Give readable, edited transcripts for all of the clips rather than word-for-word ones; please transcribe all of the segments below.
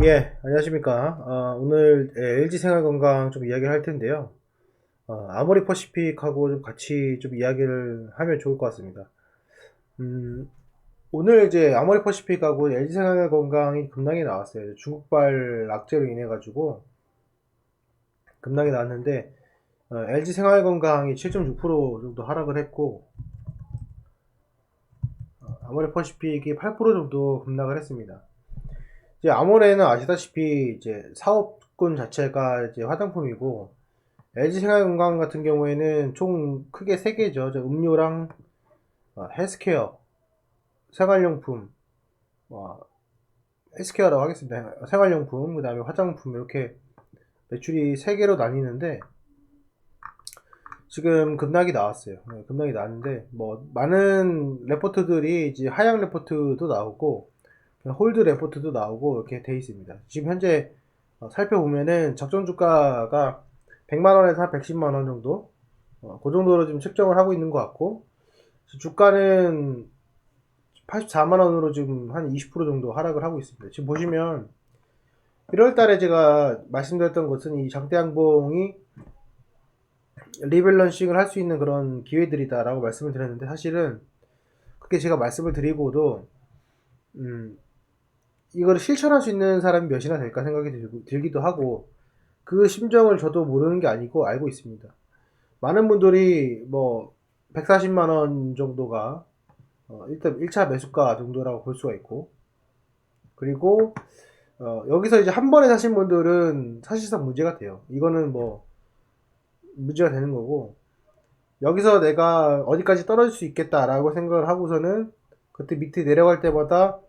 예, 안녕하십니까. 오늘 LG 생활건강 좀 이야기를 할 텐데요. 아모리 퍼시픽하고 좀 같이 좀 이야기를 하면 좋을 것 같습니다. 음, 오늘 이제 아모리 퍼시픽하고 LG 생활건강이 급락이 나왔어요. 중국발 악재로 인해 가지고 급락이 나왔는데 LG 생활건강이 7.6% 정도 하락을 했고 아모레 퍼시픽이 8% 정도 급락을 했습니다. 이제 아모레는 아시다시피 이제 사업군 자체가 이제 화장품이고 LG생활건강 같은 경우에는 총 크게 세 개죠. 음료랑 헬스케어, 생활용품, 어, 헬스케어라고 하겠습니다. 생활용품, 그 다음에 화장품 이렇게 매출이 세 개로 나뉘는데 지금 급락이 나왔어요. 급락이 나왔는데 뭐 많은 레포트들이 이제 하향 레포트도 나오고 홀드 레포트도 나오고 이렇게 돼 있습니다. 지금 현재 살펴보면은 적정 주가가 100만 원에서 한 110만 원 정도 그 정도로 지금 측정을 하고 있는 것 같고 주가는 84만 원으로 지금 한 20% 정도 하락을 하고 있습니다. 지금 보시면 1월 달에 제가 말씀드렸던 것은 이 장대양봉이 리밸런싱을 할 수 있는 그런 기회들이다라고 말씀을 드렸는데 사실은 그렇게 제가 말씀을 드리고도 이거를 실천할 수 있는 사람이 몇이나 될까 생각이 들기도 하고 그 심정을 저도 모르는 게 아니고 알고 있습니다. 많은 분들이 뭐 140만 원 정도가 일단 1차 매수가 정도라고 볼 수가 있고 그리고 여기서 이제 한 번에 사신 분들은 사실상 문제가 돼요. 이거는 뭐 문제가 되는 거고 여기서 내가 어디까지 떨어질 수 있겠다라고 생각을 하고서는 그때 밑에 내려갈 때마다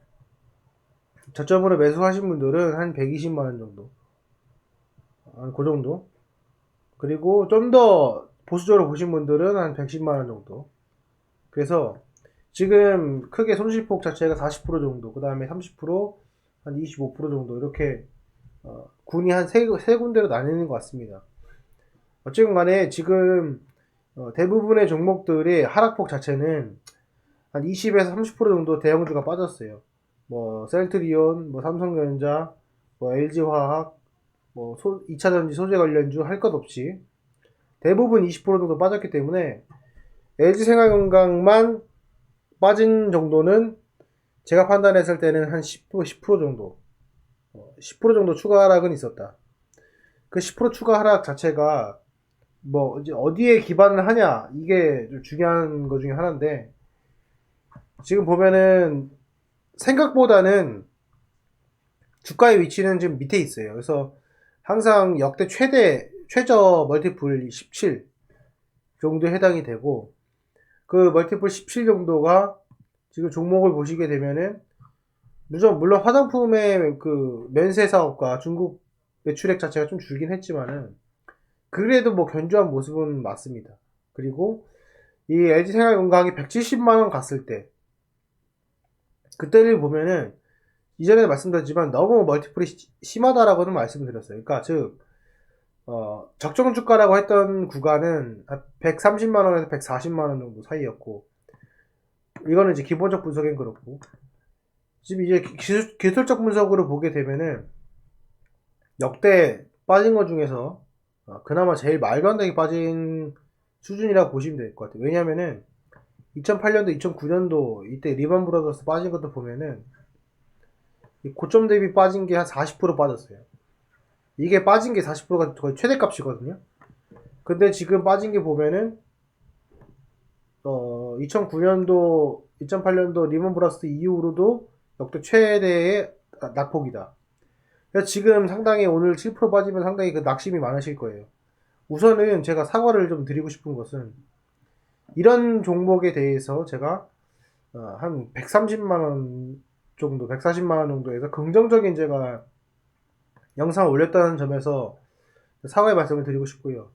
저점으로 매수하신 분들은 한 120만 원 정도 그 정도 그리고 좀 더 보수적으로 보신 분들은 한 110만 원 정도 그래서 지금 크게 손실폭 자체가 40% 정도, 그 다음에 30%, 한 25% 정도 이렇게 군이 한 세 군데로 나뉘는 것 같습니다. 어쨌든 간에 지금 대부분의 종목들의 하락폭 자체는 한 20에서 30% 정도 대형주가 빠졌어요. 뭐 셀트리온, 뭐 삼성전자, 뭐 LG화학, 뭐 2차전지 소재 관련주 할 것 없이 대부분 20% 정도 빠졌기 때문에 LG생활건강만 빠진 정도는 제가 판단했을 때는 한 10% 정도 10% 정도 추가 하락은 있었다. 그 10% 추가 하락 자체가 뭐 이제 어디에 기반을 하냐 이게 좀 중요한 것 중에 하나인데 지금 보면은 생각보다는 주가의 위치는 지금 밑에 있어요. 그래서 항상 역대 최저 멀티플 17 정도에 해당이 되고 그 멀티플 17 정도가 지금 종목을 보시게 되면은 물론 화장품의 그 면세 사업과 중국 매출액 자체가 좀 줄긴 했지만은 그래도 뭐 견조한 모습은 맞습니다. 그리고 이 LG생활건강이 170만 원 갔을 때 그때를 보면은 이전에 말씀드렸지만 너무 멀티플이 심하다라고는 말씀드렸어요. 그러니까 즉 적정 주가라고 했던 구간은 130만 원에서 140만 원 정도 사이였고 이거는 이제 기본적 분석엔 그렇고 지금 이제 기술적 분석으로 보게 되면은 역대 빠진 것 중에서 그나마 제일 말도 안 되게 빠진 수준이라고 보시면 될 것 같아요. 왜냐면은 2008년도, 2009년도 이때 리만 브라더스 빠진 것도 보면은 고점 대비 빠진 게 한 40% 빠졌어요. 이게 빠진 게 40%가 거의 최대값이거든요. 근데 지금 빠진 게 보면은 2009년도, 2008년도 리먼 브라더스 이후로도 역대 최대의 낙폭이다. 그래서 지금 상당히 오늘 7% 빠지면 상당히 그 낙심이 많으실 거예요. 우선은 제가 사과를 좀 드리고 싶은 것은 이런 종목에 대해서 제가 한 130만 원 정도, 140만 원 정도에서 긍정적인 제가 영상을 올렸다는 점에서 사과의 말씀을 드리고 싶고요.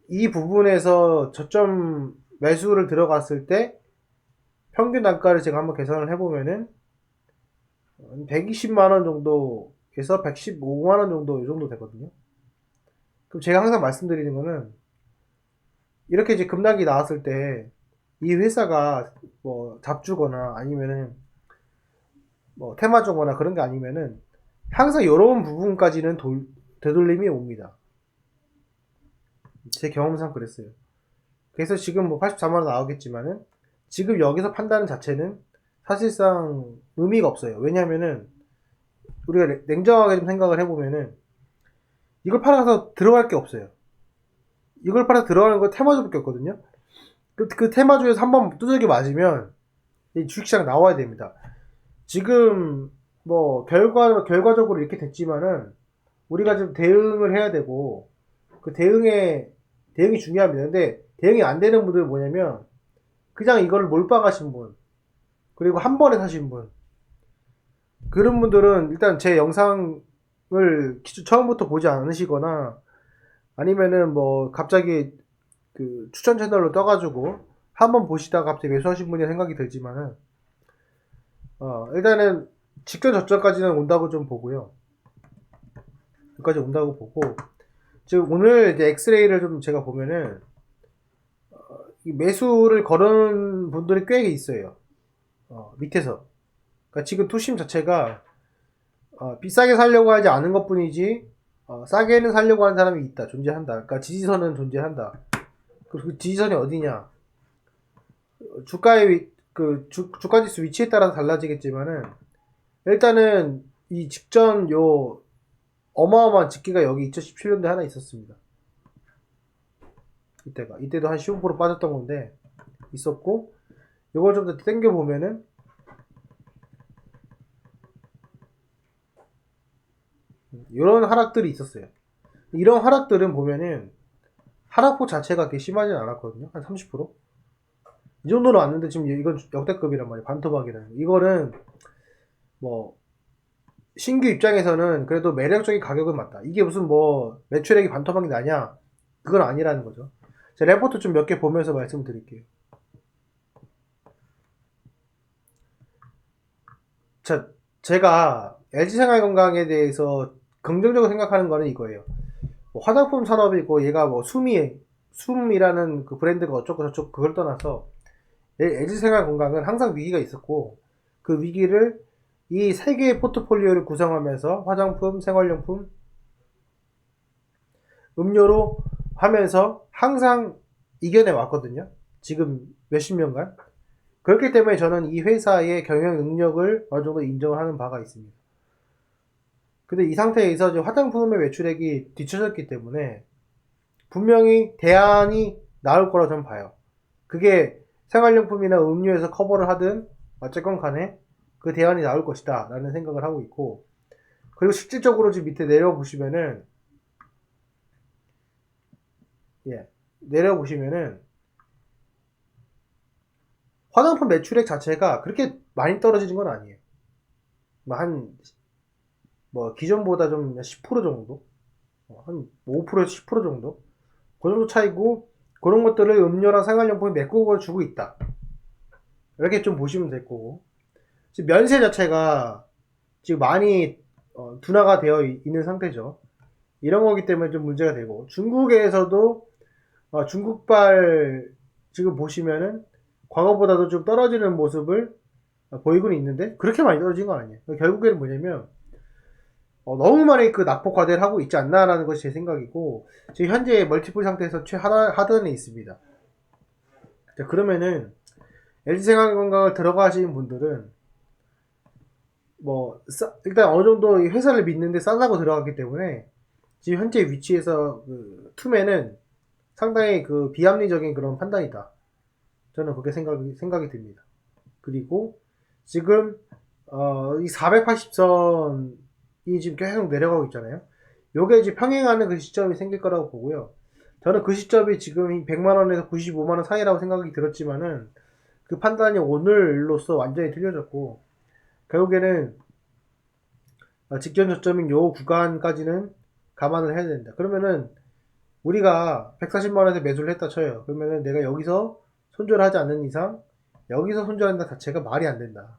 이 부분에서 저점 매수를 들어갔을 때 평균 단가를 제가 한번 계산을 해보면은 120만 원 정도에서 115만 원 정도 이 정도 되거든요. 그럼 제가 항상 말씀드리는 거는 이렇게 이제 급락이 나왔을 때 이 회사가 뭐 잡주거나 아니면은 뭐 테마주거나 그런 게 아니면은 항상 이런 부분까지는 되돌림이 옵니다. 제 경험상 그랬어요. 그래서 지금 뭐 84만 원 나오겠지만은 지금 여기서 판다는 자체는 사실상 의미가 없어요. 왜냐면은 우리가 냉정하게 좀 생각을 해보면은 이걸 팔아서 들어갈 게 없어요. 이걸 팔아서 들어가는 거 테마주밖에 없거든요. 그 테마주에서 한번 두들겨 맞으면 이 주식시장 나와야 됩니다. 지금 뭐 결과적으로 이렇게 됐지만은 우리가 좀 대응을 해야 되고 그 대응이 중요합니다. 근데 대응이 안 되는 분들은 뭐냐면 그냥 이걸 몰빵하신 분 그리고 한 번에 사신 분 그런 분들은 일단 제 영상을 처음부터 보지 않으시거나 아니면은 뭐 갑자기 그 추천 채널로 떠가지고 한번 보시다가 갑자기 매수하신 분이 생각이 들지만은 일단은 직전 저점까지는 온다고 좀 보고요. 여기까지 온다고 보고 지금 오늘 이제 엑스레이를 좀 제가 보면은 이 매수를 걸은 분들이 꽤 있어요. 밑에서. 그러니까 지금 투심 자체가 비싸게 살려고 하지 않은 것 뿐이지 싸게는 살려고 하는 사람이 있다. 존재한다. 그러니까 지지선은 존재한다. 그 지지선이 어디냐? 주가의 주가지수 위치에 따라서 달라지겠지만은 일단은 이 직전 요 어마어마한 집기가 여기 2017년도에 하나 있었습니다. 이때도 한 15% 빠졌던 건데 있었고 요걸 좀 더 땡겨 보면은 이런 하락들이 있었어요. 이런 하락들은 보면은 하락폭 자체가 그렇게 심하진 않았거든요. 한 30%? 이 정도로 왔는데 지금 이건 역대급이란 말이에요. 반토막이라는 거. 이거는 뭐 신규 입장에서는 그래도 매력적인 가격은 맞다. 이게 무슨 뭐 매출액이 반토막이 나냐? 그건 아니라는 거죠. 제가 레포트 좀 몇 개 보면서 말씀드릴게요. 제가 LG생활건강에 대해서 긍정적으로 생각하는 거는 이거예요. 뭐 화장품 산업이고 얘가 뭐 숨이라는 그 브랜드가 어쩌고 저쩌고 그걸 떠나서 LG생활건강은 항상 위기가 있었고 그 위기를 이 세 개의 포트폴리오를 구성하면서 화장품, 생활용품, 음료로 하면서 항상 이겨내 왔거든요. 지금 몇십 년간. 그렇기 때문에 저는 이 회사의 경영 능력을 어느 정도 인정을 하는 바가 있습니다. 근데 이 상태에서 지금 화장품의 매출액이 뒤쳐졌기 때문에 분명히 대안이 나올 거라 저는 봐요. 그게 생활용품이나 음료에서 커버를 하든 어쨌건 간에 그 대안이 나올 것이다 라는 생각을 하고 있고 그리고 실질적으로 지금 밑에 내려보시면은 내려보시면은 화장품 매출액 자체가 그렇게 많이 떨어지는 건 아니에요. 뭐 기존보다 좀 10% 정도? 한 5%에서 10% 정도? 그 정도 차이고, 그런 것들을 음료랑 생활용품이 메꾸고 주고 있다. 이렇게 좀 보시면 될 거고. 지금 면세 자체가 지금 많이 둔화가 되어 있는 상태죠. 이런 거기 때문에 좀 문제가 되고, 중국에서도 중국발 지금 보시면은 과거보다도 좀 떨어지는 모습을 보이고는 있는데 그렇게 많이 떨어진 건 아니에요. 결국에는 뭐냐면 너무 많이 그 낙폭과대를 하고 있지 않나라는 것이 제 생각이고 지금 현재 멀티플 상태에서 최하단에 있습니다. 자, 그러면은 LG생활건강을 들어가시는 분들은 뭐 일단 어느 정도 회사를 믿는데 싸다고 들어갔기 때문에 지금 현재 위치에서 그 투매는 상당히 그 비합리적인 그런 판단이다. 저는 그렇게 생각이 듭니다. 그리고 지금 이 480선이 지금 계속 내려가고 있잖아요. 요게 이제 평행하는 그 시점이 생길 거라고 보고요. 저는 그 시점이 지금 100만원에서 95만원 사이라고 생각이 들었지만은 그 판단이 오늘로서 완전히 틀려졌고 결국에는 직전 저점인 요 구간까지는 감안을 해야 된다. 그러면은 우리가 140만원에서 매수를 했다 쳐요. 그러면은 내가 여기서 손절을 하지 않는 이상 여기서 손절한다 자체가 말이 안 된다.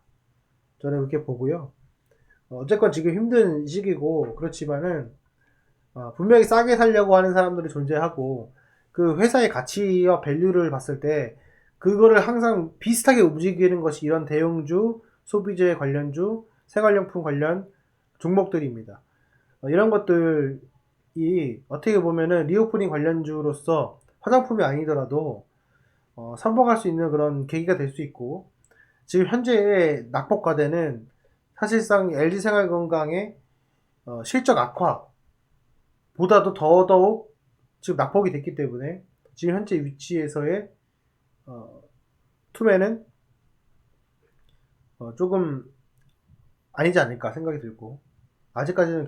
저는 그렇게 보고요. 어쨌건 지금 힘든 시기고 그렇지만은 분명히 싸게 살려고 하는 사람들이 존재하고 그 회사의 가치와 밸류를 봤을 때 그거를 항상 비슷하게 움직이는 것이 이런 대형주, 소비재 관련주, 생활용품 관련 종목들입니다. 이런 것들이 어떻게 보면은 리오프닝 관련주로서 화장품이 아니더라도 선봉할 수 있는 그런 계기가 될 수 있고, 지금 현재의 낙폭과대는 사실상 LG생활건강의 실적 악화보다도 더더욱 지금 낙폭이 됐기 때문에 지금 현재 위치에서의 투매는 조금 아니지 않을까 생각이 들고, 아직까지는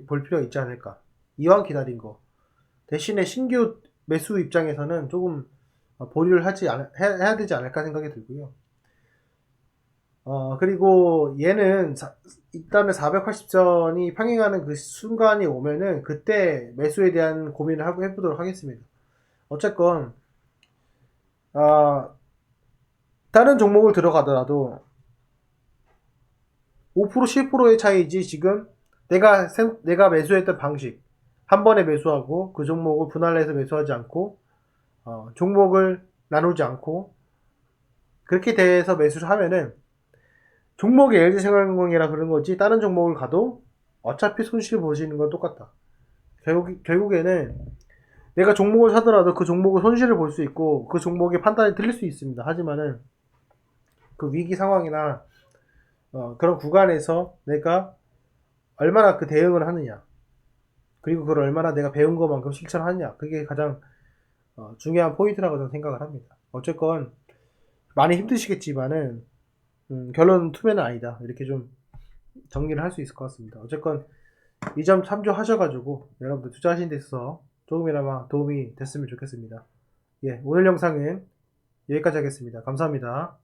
볼 필요가 있지 않을까. 이왕 기다린 거 대신에 신규 매수 입장에서는 조금 보류를 해야 되지 않을까 생각이 들고요. 그리고 얘는 일단은 480선이 평행하는 그 순간이 오면은 그때 매수에 대한 고민을 해보도록 하겠습니다. 어쨌건 다른 종목을 들어가더라도 5% 10%의 차이지. 지금 내가 매수했던 방식, 한 번에 매수하고 그 종목을 분할해서 매수하지 않고 종목을 나누지 않고 그렇게 돼서 매수를 하면은 종목이 LG생활건강이라 그런 거지, 다른 종목을 가도 어차피 손실 보시는 건 똑같다. 결국에는 내가 종목을 사더라도 그 종목의 손실을 볼 수 있고 그 종목의 판단이 틀릴 수 있습니다. 하지만은 그 위기 상황이나 그런 구간에서 내가 얼마나 그 대응을 하느냐, 그리고 그걸 얼마나 내가 배운 것만큼 실천하느냐, 그게 가장 중요한 포인트라고 저는 생각을 합니다. 어쨌건 많이 힘드시겠지만은 결론은 투매는 아니다, 이렇게 좀 정리를 할 수 있을 것 같습니다. 어쨌건 이 점 참조하셔가지고 여러분들 투자하시는 데 있어서 조금이나마 도움이 됐으면 좋겠습니다. 예, 오늘 영상은 여기까지 하겠습니다. 감사합니다.